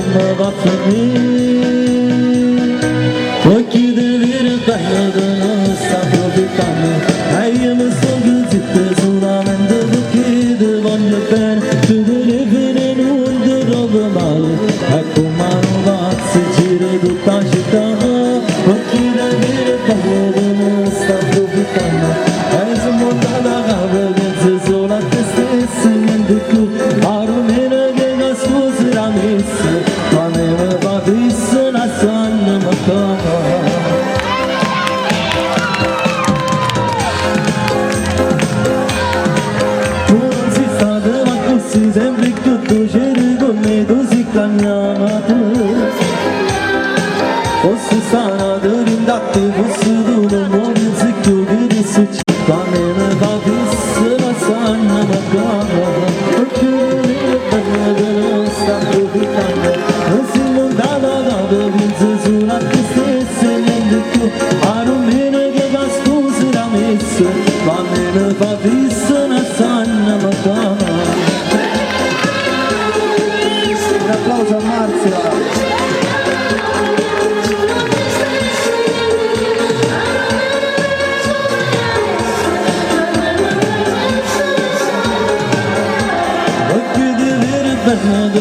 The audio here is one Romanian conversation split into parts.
va finire, occhi di vero tagliano, sta profitando, io mi sono ghizzito solamente perché ti voglio bene, tu devi venire non ti trovo male, ecco ma non va, si gira tutta la città, occhi di vero tagliano, sta profitando, sono montata a capo, penso solo a te stesso, niente più, almeno che la scusa la messa, quando mi fa fissa una sonno mi cava. Tu non sei stato ma così, sempre che tu c'eri con me, tu si chiamata. Fosse stata rindata, fosse tu non muovi, se chiudi di successo. Quando mi fa fissa una sonno mi cava. Perché mi parla non sta profitando. Non si montata a capo, penso solo a te stesso e niente più. Almeno che fa scusa la messa, quando mi fa fissa una sonno mi cava. Un applauso a Marzia.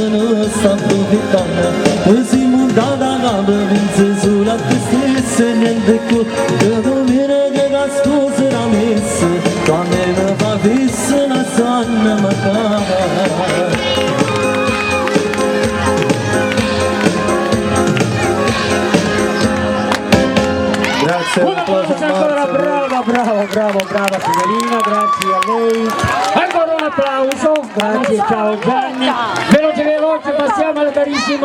Non sta profitando, si montata a capo, pensi solo a te stesso e niente più. Che domina che la scusa la messa, quando mi fa fissa una sonno mi cava. Grazie, un applauso a Ancora Marzia. brava signorina, grazie a lei. Ancora un applauso, grazie, ciao Gianni. Veloce, passiamo al carissimo